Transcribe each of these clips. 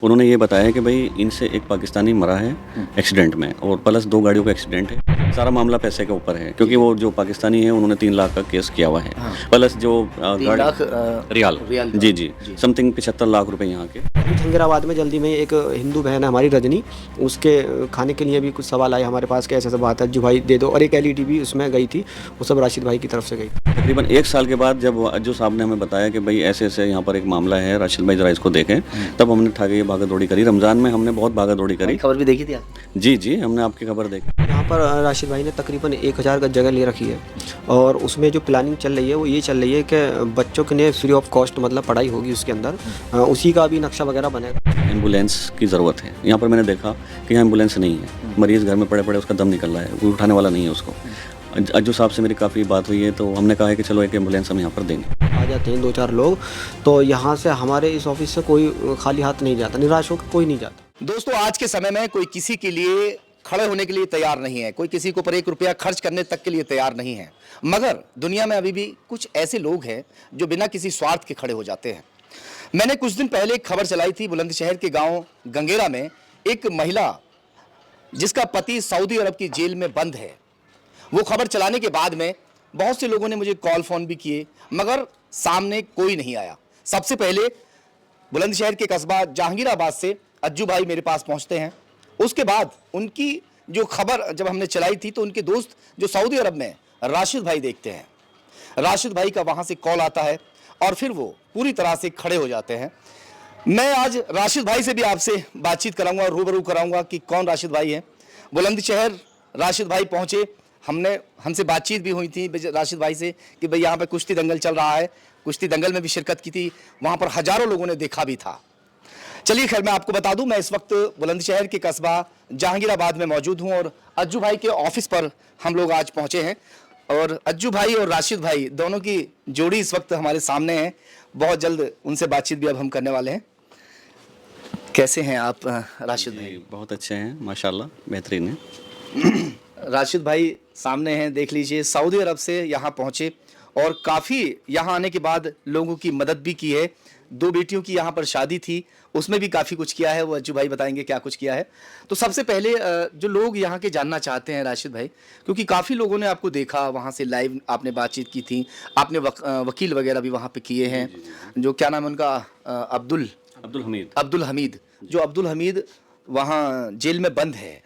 उन्होंने ये बताया कि भाई इनसे एक पाकिस्तानी मरा है एक्सीडेंट में और प्लस 2 गाड़ियों का एक्सीडेंट है। सारा मामला पैसे के ऊपर है क्योंकि वो जो पाकिस्तानी है उन्होंने 3 लाख का केस किया हुआ है। हाँ। प्लस जो 3 गाड़ी लाख रियाल रियाल का। जी, जी, जी। समथिंग 75 लाख रुपए यहाँ के। अभी जहांगीराबाद में जल्दी में एक हिंदू बहन है हमारी रजनी, उसके खाने के लिए भी कुछ सवाल आए हमारे पास कि ऐसा सब बात है अज्जू भाई दे दो, और एक एलईडी भी उसमें गई थी, वो सब राशिद भाई की तरफ से गई थी। तकरीबन 1 साल के बाद जब अज्जू साहब ने हमें बताया कि भाई ऐसे-ऐसे यहाँ पर एक मामला है, राशिद भाई ज़रा इसको देखें, तब हमने उठा के ये भागा-दौड़ी करी। रमज़ान में हमने बहुत भागा-दौड़ी करी। खबर भी देखी थी आप? जी, जी, हमने आपकी खबर देखी। यहाँ पर राशिद भाई ने तकरीबन 1000 गज जगह ले रखी है, और उसमें जो प्लानिंग चल रही है वो ये चल रही है कि बच्चों के लिए फ्री ऑफ कॉस्ट मतलब पढ़ाई होगी उसके अंदर, उसी का भी नक्शा वगैरह बनेगा। एम्बुलेंस की ज़रूरत है। यहाँ पर मैंने देखा कि यहाँ एम्बुलेंस नहीं है। मरीज़ घर में पड़े-पड़े उसका दम निकल रहा है, कोई उठाने वाला नहीं है उसको। अज्जू साहब से मेरी काफ़ी बात हुई है, तो हमने कहा है कि चलो एक एम्बुलेंस हम यहाँ पर देंगे। आ जाते हैं 2-4 लोग, तो यहाँ से हमारे इस ऑफिस से कोई खाली हाथ नहीं जाता, निराश होकर कोई नहीं जाता। दोस्तों, आज के समय में कोई किसी के लिए खड़े होने के लिए तैयार नहीं है, कोई किसी के ऊपर 1 रुपया खर्च करने तक के लिए तैयार नहीं है। मगर दुनिया में अभी भी कुछ ऐसे लोग हैं जो बिना किसी स्वार्थ के खड़े हो जाते हैं। मैंने कुछ दिन पहले एक खबर चलाई थी, बुलंदशहर के गांव गंगेरा में एक महिला जिसका पति सऊदी अरब की जेल में बंद है, वो खबर चलाने के बाद में बहुत से लोगों ने मुझे कॉल फोन भी किए, मगर सामने कोई नहीं आया। सबसे पहले बुलंदशहर के कस्बा जहांगीराबाद से अज्जू भाई मेरे पास पहुंचते हैं। उसके बाद उनकी जो खबर जब हमने चलाई थी तो उनके दोस्त जो सऊदी अरब में राशिद भाई देखते हैं, राशिद भाई का वहां से कॉल आता है और फिर वो पूरी तरह से खड़े हो जाते हैं। मैं आज राशिद भाई से भी आपसे बातचीत कराऊंगा और रूबरू कराऊंगा कि कौन राशिद भाई है। बुलंदशहर राशिद भाई पहुंचे, हमसे बातचीत भी हुई थी राशिद भाई से कि भाई यहाँ पे कुश्ती दंगल चल रहा है। कुश्ती दंगल में भी शिरकत की थी, वहाँ पर हजारों लोगों ने देखा भी था। चलिए खैर, मैं आपको बता दूं, मैं इस वक्त बुलंदशहर के कस्बा जहांगीराबाद में मौजूद हूं और अज्जू भाई के ऑफिस पर हम लोग आज पहुंचे हैं। और अज्जू भाई और राशिद भाई दोनों की जोड़ी इस वक्त हमारे सामने है। बहुत जल्द उनसे बातचीत भी अब हम करने वाले हैं। कैसे हैं आप राशिद भाई? बहुत अच्छे हैं माशाल्लाह, बेहतरीन है। राशिद भाई सामने हैं, देख लीजिए, सऊदी अरब से यहाँ पहुँचे और काफ़ी यहाँ आने के बाद लोगों की मदद भी की है। 2 बेटियों की यहाँ पर शादी थी, उसमें भी काफ़ी कुछ किया है। वो अज्जू भाई बताएंगे क्या कुछ किया है। तो सबसे पहले जो लोग यहाँ के जानना चाहते हैं राशिद भाई, क्योंकि काफ़ी लोगों ने आपको देखा, वहाँ से लाइव आपने बातचीत की थी, आपने वकील वगैरह भी वहाँ पे किए हैं। जो क्या नाम है उनका, अब्दुल हमीद, जो अब्दुल हमीद वहाँ जेल में बंद है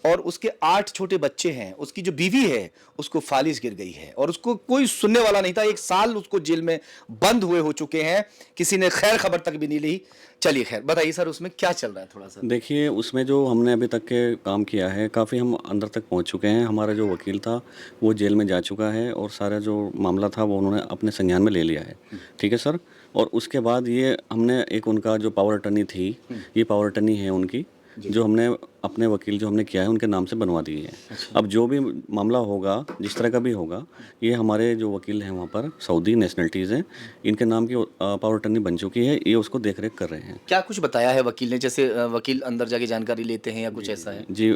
और उसके 8 छोटे बच्चे हैं। उसकी जो बीवी है उसको फालिज गिर गई है और उसको कोई सुनने वाला नहीं था। 1 साल उसको जेल में बंद हुए हो चुके हैं, किसी ने खैर खबर तक भी नहीं ली। चलिए खैर बताइए सर, उसमें क्या चल रहा है थोड़ा सा? देखिए, उसमें जो हमने अभी तक के काम किया है, काफ़ी हम अंदर तक पहुंच चुके हैं। हमारा जो वकील था वो जेल में जा चुका है और सारा जो मामला था वो उन्होंने अपने संज्ञान में ले लिया है। ठीक है सर। और उसके बाद ये हमने एक उनका जो पावर अटर्नी थी, ये पावर अटर्नी है उनकी, जो हमने अपने वकील जो हमने किया है उनके नाम से बनवा दी है। अब जो भी मामला होगा, जिस तरह का भी होगा, ये हमारे जो वकील हैं वहाँ पर सऊदी नेशनलिटीज़ हैं, इनके नाम की पावर अटर्नी बन चुकी है, ये उसको देख रेख कर रहे हैं। क्या कुछ बताया है वकील ने? जैसे वकील अंदर जाके जानकारी लेते हैं या कुछ ऐसा है? जी,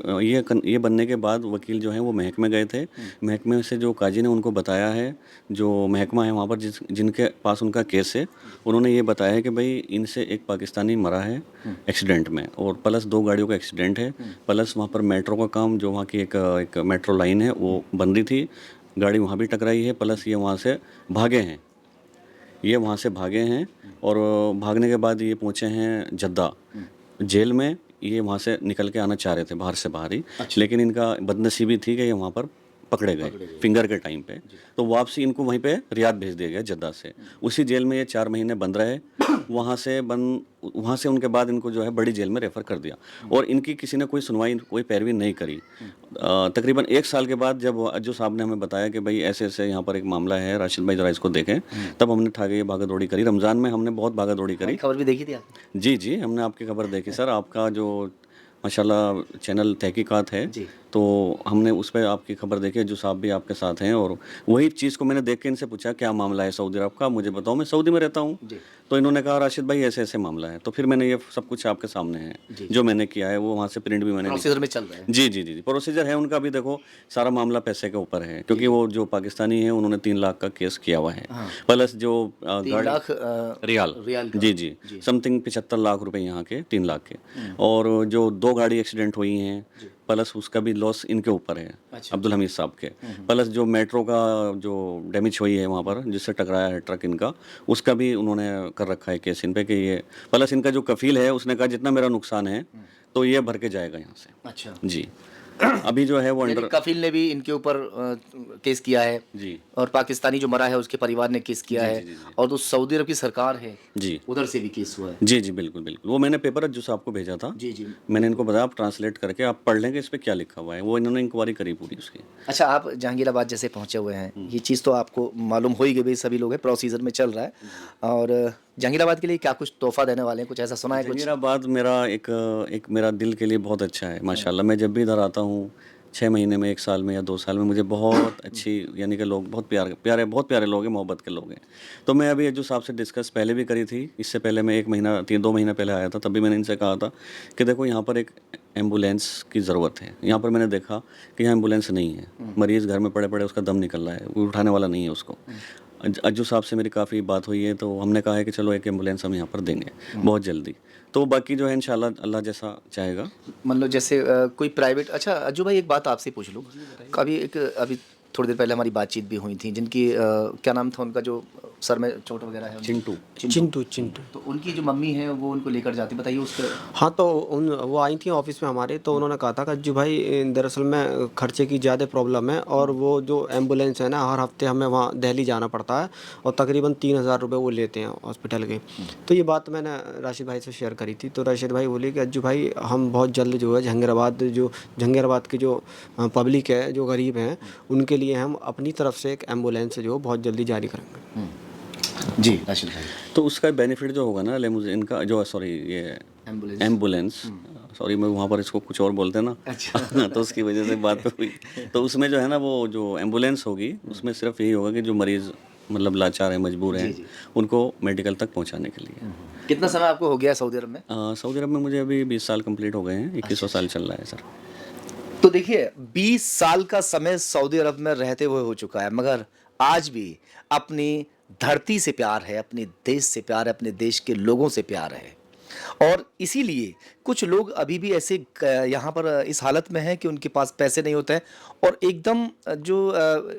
ये बनने के बाद वकील जो हैं वो महकमे गए थे। महकमे से जो काजी ने उनको बताया है, जो महकमा है वहाँ पर जिनके पास उनका केस है, उन्होंने ये बताया है कि भाई इनसे एक पाकिस्तानी मरा है एक्सीडेंट में और प्लस 2 गाड़ियों का एक्सीडेंट है। प्लस वहाँ पर मेट्रो का काम, जो वहाँ की एक मेट्रो लाइन है वो बंदी थी, गाड़ी वहाँ भी टकराई है। प्लस ये वहाँ से भागे हैं, और भागने के बाद ये पहुँचे हैं जद्दा जेल में। ये वहाँ से निकल के आना चाह रहे थे बाहर से बाहर ही। लेकिन इनका बदनसीबी थी कि ये वहाँ पर पकड़े गए फिंगर के टाइम पे, तो वापसी इनको वहीं पे रियाद भेज दिया गया जद्दा से। उसी जेल में ये 4 महीने बंद रहे। वहाँ से उनके बाद इनको जो है बड़ी जेल में रेफ़र कर दिया और इनकी किसी ने कोई सुनवाई, कोई पैरवी नहीं करी। तकरीबन 1 साल के बाद जब अज्जू साहब ने हमें बताया कि भाई ऐसे-ऐसे यहाँ पर एक मामला है, राशिद भाई ज़रा इसको देखें, तब हमने उठा के ये भागा-दौड़ी करी। रमज़ान में हमने बहुत भागा-दौड़ी करी। खबर भी देखी थी आप? जी, जी, हमने आपकी खबर देखी सर। आपका जो माशाल्लाह चैनल तहकीकात है, जी। तो हमने उस पे आपकी खबर देखी, अज्जू साहब भी आपके साथ हैं, और वही चीज़ को मैंने देख के इनसे पूछा क्या मामला है सऊदी अरब का, मुझे बताओ, मैं सऊदी में रहता हूँ। जी। तो इन्होंने कहा राशिद भाई ऐसे ऐसे मामला है, तो फिर मैंने ये सब कुछ आपके सामने है, जी। जो मैंने किया है वो वहाँ से प्रिंट भी मैंने प्रोसीजर में चल रहा है। जी, जी, जी, जी। प्रोसीजर है उनका भी, देखो सारा मामला पैसे के ऊपर है, क्योंकि वो जो पाकिस्तानी है उन्होंने 3 लाख का केस किया हुआ है, हाँ। प्लस जो 3 गाड़ी लाख रियाल रियाल का। जी, जी, जी। समथिंग 75 लाख रुपए यहाँ के, 3 लाख के, और जो 2 गाड़ी एक्सीडेंट हुई हैं, प्लस उसका भी लॉस इनके ऊपर है, अच्छा, अब्दुल हमीद साहब के, प्लस जो मेट्रो का जो डैमेज हुई है वहाँ पर जिससे टकराया है ट्रक इनका, उसका भी उन्होंने कर रखा है केस इन पे कि ये, प्लस इनका जो कफील है उसने कहा जितना मेरा नुकसान है तो ये भर के जाएगा यहाँ से। अच्छा। जी। अभी जो है वो यानी अंडर कफील ने भी इनके ऊपर केस किया है, जी, और पाकिस्तानी जो मरा है उसके परिवार ने केस किया है, जी, जी। और जो सऊदी अरब की सरकार है जी, उधर से भी केस हुआ है। जी, जी, बिल्कुल, बिल्कुल। वो मैंने पेपर जो आपको भेजा था, जी, जी। मैंने इनको बताया आप ट्रांसलेट करके आप पढ़ लेंगे इस पे क्या लिखा हुआ है, वो इन्होंने इंक्वायरी करी पूरी उसकी। अच्छा, आप जहांगीराबाद जैसे पहुंचे हुए हैं, ये चीज़ तो आपको मालूम हो ही गई भाई, सभी लोग हैं, प्रोसीजर में चल रहा है, और जहांगीराबाद के लिए क्या कुछ तोहफा देने वाले हैं, कुछ ऐसा सुना है कुछ? जहांगीराबाद मेरा एक मेरा दिल के लिए बहुत अच्छा है माशाल्लाह। मैं जब भी इधर आता हूँ 6 महीने में, 1 साल में या 2 साल में, मुझे बहुत अच्छी, यानी कि लोग बहुत बहुत प्यारे लोग हैं, मोहब्बत के लोग हैं। तो मैं अभी अज्जू साहब से डिस्कस पहले भी करी थी, इससे पहले मैं 2 महीना पहले आया था, तभी मैंने इनसे कहा था कि देखो यहाँ पर एक एम्बुलेंस की ज़रूरत है। यहाँ पर मैंने देखा कि यहाँ एम्बुलेंस नहीं है, मरीज़ घर में पड़े पड़े उसका दम निकल रहा है, वो उठाने वाला नहीं है उसको। अज्जू साहब से मेरी काफ़ी बात हुई है, तो हमने कहा है कि चलो एक एम्बुलेंस हम यहाँ पर देंगे बहुत जल्दी। तो बाकी जो है इंशाल्लाह अल्लाह जैसा चाहेगा। मतलब जैसे कोई प्राइवेट, अच्छा अज्जू भाई एक बात आपसे पूछ लूँ, अभी थोड़ी देर पहले हमारी बातचीत भी हुई थी, जिनकी क्या नाम था उनका, जो सर में चोट वगैरह है, चिंटू। चिंटू। तो उनकी जो मम्मी है वो उनको लेकर जाती, बताइए उसके। हाँ, तो वो आई थी ऑफिस में हमारे, तो उन्होंने कहा था कि अज्जू भाई दरअसल में खर्चे की ज़्यादा प्रॉब्लम है, और वो जो एम्बुलेंस है ना, हर हफ्ते हमें वहाँ दिल्ली जाना पड़ता है, और तकरीबन 3,000 रुपये वो लेते हैं हॉस्पिटल के। तो ये बात मैंने राशिद भाई से शेयर करी थी, तो राशिद भाई बोले कि अज्जू भाई हम बहुत जल्द जो है जहांगीराबाद की जो पब्लिक है, जो गरीब हैं, उनके लिए हम अपनी तरफ से एक एम्बुलेंस जो बहुत जल्दी जारी करेंगे। जी राशिद भाई। तो उसका बेनिफिट जो होगा ना लिमोजिन का, जो सॉरी ये एम्बुलेंस, सॉरी मैं वहाँ पर इसको कुछ और बोलते हैं ना, अच्छा। तो उसकी वजह से बात हुई। तो उसमें जो है ना, वो जो एम्बुलेंस होगी उसमें सिर्फ यही होगा कि जो मरीज़ मतलब लाचार है, मजबूर हैं, उनको मेडिकल तक पहुँचाने के लिए। कितना समय आपको हो गया सऊदी अरब में? सऊदी अरब में मुझे अभी 20 साल कंप्लीट हो गए हैं, 21वां साल चल रहा है सर। तो देखिए 20 साल का समय सऊदी अरब में रहते हुए हो चुका है, मगर आज भी अपनी धरती से प्यार है, अपने देश से प्यार है, अपने देश के लोगों से प्यार है, और इसीलिए कुछ लोग अभी भी ऐसे यहाँ पर इस हालत में हैं कि उनके पास पैसे नहीं होते हैं, और एकदम जो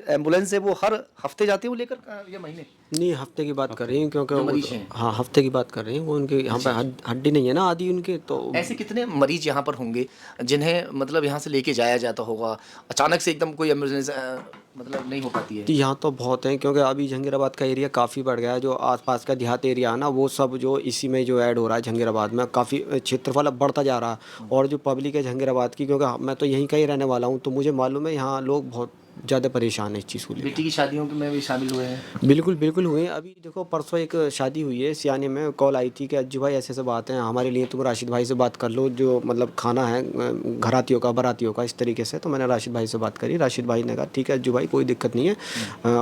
एम्बुलेंस है वो हर हफ्ते जाती है, वो लेकर या महीने? नहीं, हफ्ते की बात कर रही हूँ, क्योंकि जो वो मरीज तो- हैं। हाँ, हफ्ते की बात कर रही हूँ, वो उनके यहाँ पे हड्डी नहीं है ना आदि उनके, तो ऐसे कितने मरीज यहाँ पर होंगे जिन्हें मतलब यहाँ से लेके जाया जाता होगा, अचानक से एकदम कोई एमरजेंसी मतलब नहीं हो पाती है? तो यहाँ तो बहुत हैं, क्योंकि अभी जहांगीराबाद का एरिया काफ़ी बढ़ गया है, जो आसपास का देहात एरिया है ना, वो सब जो इसी में जो ऐड हो रहा है, जहांगीराबाद में काफ़ी क्षेत्रफल अब बढ़ता जा रहा है, और जो पब्लिक है जहांगीराबाद की, क्योंकि मैं तो यहीं का ही रहने वाला हूँ, तो मुझे मालूम है यहाँ लोग बहुत ज़्यादा परेशान है इस चीज़ को लेकर। बेटी की शादियों में भी शामिल हुए हैं? बिल्कुल हुए हैं। अभी देखो परसों एक शादी हुई है सियाने में, कॉल आई थी कि अज्जू भाई ऐसे ऐसे बात है, हमारे लिए तुम राशिद भाई से बात कर लो, जो मतलब खाना है घरातियों का, बारातियों का, इस तरीके से। तो मैंने राशिद भाई से बात करी, राशिद भाई ने कहा ठीक है अज्जू भाई कोई दिक्कत नहीं है,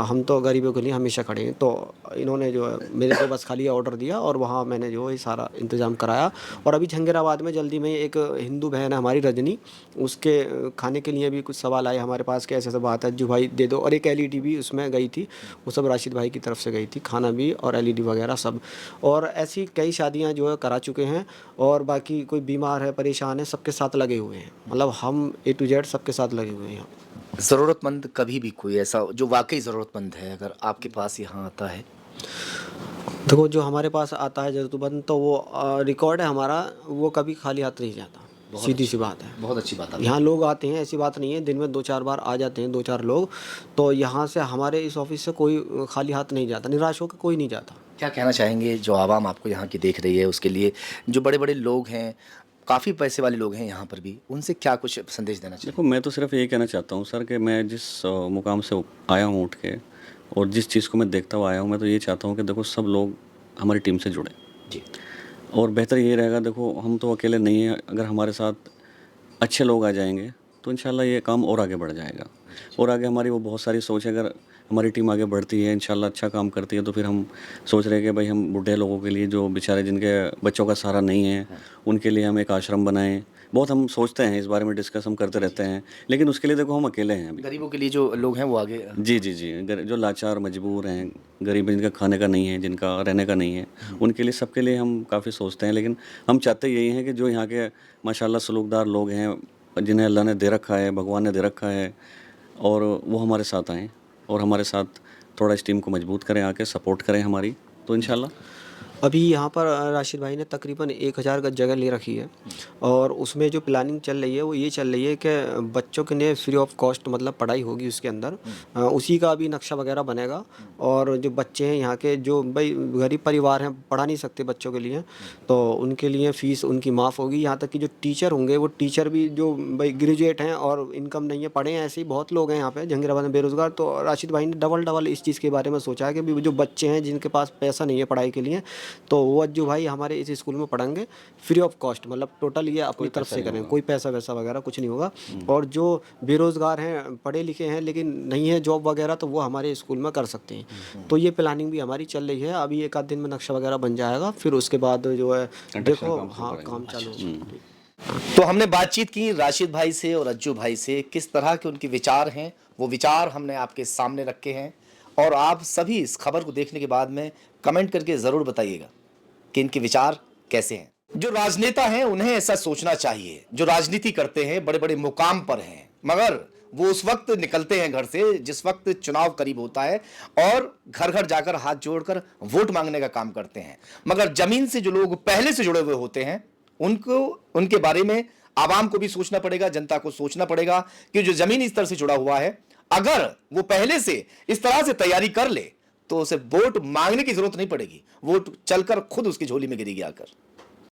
हम तो गरीबों के लिए हमेशा खड़े हैं। तो इन्होंने जो है मेरे को बस खाली ऑर्डर दिया, और वहाँ मैंने जो है सारा इंतज़ाम कराया। और अभी जहांगीराबाद में जल्दी में एक हिंदू बहन है हमारी रजनी, उसके खाने के लिए भी कुछ सवाल आए हमारे पास कि ऐसे ऐसे बात है अज्जू भाई दे दो, और एक एलईडी भी उसमें गई थी, वो सब राशिद भाई की तरफ से गई थी, खाना भी और एलईडी वगैरह सब। और ऐसी कई शादियां जो है करा चुके हैं, और बाकी कोई बीमार है, परेशान है, सबके साथ लगे हुए हैं, मतलब हम A to Z सबके साथ लगे हुए हैं। ज़रूरतमंद कभी भी कोई ऐसा जो वाकई ज़रूरतमंद है, अगर आपके पास यहाँ आता है? देखो जो हमारे पास आता है ज़रूरतमंद, तो वो रिकॉर्ड है हमारा, वो कभी खाली हाथ नहीं जाता, सीधी सी बात है। बहुत अच्छी बात है। यहाँ लोग आते हैं, ऐसी बात नहीं है, दिन में 2-4 बार आ जाते हैं 2-4 लोग, तो यहाँ से हमारे इस ऑफिस से कोई खाली हाथ नहीं जाता, निराश होकर कोई नहीं जाता। क्या कहना चाहेंगे जो आवाम आपको यहाँ की देख रही है उसके लिए, जो बड़े बड़े लोग हैं, काफ़ी पैसे वाले लोग हैं यहाँ पर भी, उनसे क्या कुछ संदेश देना चाहिए? देखो मैं तो सिर्फ यही कहना चाहता हूँ सर कि मैं जिस मुकाम से आया हूँ उठ के, और जिस चीज़ को मैं देखता हुआ आया हूँ, मैं तो ये चाहता हूँ कि देखो सब लोग हमारी टीम से जुड़े। जी। और बेहतर ये रहेगा, देखो हम तो अकेले नहीं हैं, अगर हमारे साथ अच्छे लोग आ जाएंगे तो इंशाल्लाह ये काम और आगे बढ़ जाएगा। और आगे हमारी वो बहुत सारी सोच है, अगर हमारी टीम आगे बढ़ती है इंशाल्लाह अच्छा काम करती है तो फिर हम सोच रहे हैं कि भाई हम बूढ़े लोगों के लिए, जो बेचारे जिनके बच्चों का सहारा नहीं है, उनके लिए हम एक आश्रम बनाएं। बहुत हम सोचते हैं, इस बारे में डिस्कस हम करते रहते हैं, लेकिन उसके लिए देखो हम अकेले हैं अभी। गरीबों के लिए जो लोग हैं वो आगे जी जी जी, जो लाचार मजबूर हैं, गरीब जिनका खाने का नहीं है, जिनका रहने का नहीं है, उनके लिए, सबके लिए हम काफ़ी सोचते हैं। लेकिन हम चाहते यही हैं कि जो यहाँ के माशाल्लाह सलूकदार लोग हैं, जिन्हें अल्लाह ने दे रखा है, भगवान ने दे रखा है, और वो हमारे साथ आएँ और हमारे साथ थोड़ा इस टीम को मजबूत करें, आके सपोर्ट करें हमारी, तो इंशाल्लाह। अभी यहाँ पर राशिद भाई ने तकरीबन 1000 गज जगह ले रखी है, और उसमें जो प्लानिंग चल रही है वो ये चल रही है कि बच्चों के लिए फ्री ऑफ कॉस्ट मतलब पढ़ाई होगी उसके अंदर। उसी का अभी नक्शा वगैरह बनेगा, और जो बच्चे हैं यहाँ के, जो भाई गरीब परिवार हैं, पढ़ा नहीं सकते बच्चों के लिए, तो उनके लिए फ़ीस उनकी माफ़ होगी। यहाँ तक कि जो टीचर होंगे, वो टीचर भी जो भाई ग्रेजुएट हैं और इनकम नहीं है, पढ़े हैं, ऐसे ही बहुत लोग हैं यहाँ पे जहांगीराबाद में बेरोज़गार। तो राशिद भाई ने डबल इस चीज़ के बारे में सोचा है कि भी जो बच्चे हैं जिनके पास पैसा नहीं है पढ़ाई के लिए, तो वो अज्जू भाई हमारे इस स्कूल में पढ़ेंगे फ्री ऑफ कॉस्ट, मतलब टोटल ये अपनी तरफ से करेंगे, कोई पैसा वैसा वगैरह कुछ नहीं होगा। और जो बेरोज़गार हैं, पढ़े लिखे हैं लेकिन नहीं है जॉब वगैरह, तो वो हमारे स्कूल में कर सकते हैं। तो ये प्लानिंग भी हमारी चल रही है। अभी एक आध दिन में नक्शा वगैरह बन जाएगा, फिर उसके बाद जो है देखो, हाँ, काम चालू होगा। तो हमने बातचीत की राशिद भाई से और अज्जू भाई से, किस तरह के उनके विचार हैं, वो विचार हमने आपके सामने रखे हैं। और आप सभी इस खबर को देखने के बाद में कमेंट करके ज़रूर बताइएगा कि इनके विचार कैसे हैं। जो राजनेता हैं उन्हें ऐसा सोचना चाहिए, जो राजनीति करते हैं, बड़े बड़े मुकाम पर हैं, मगर वो उस वक्त निकलते हैं घर से जिस वक्त चुनाव करीब होता है, और घर घर जाकर हाथ जोड़कर वोट मांगने का काम करते हैं। मगर जमीन से जो लोग पहले से जुड़े हुए होते हैं, उनको, उनके बारे में आवाम को भी सोचना पड़ेगा, जनता को सोचना पड़ेगा कि जो जमीन स्तर से जुड़ा हुआ है, अगर वो पहले से इस तरह से तैयारी कर ले तो उसे वोट मांगने की जरूरत नहीं पड़ेगी, वोट चलकर खुद उसकी झोली में गिरेगी आकर।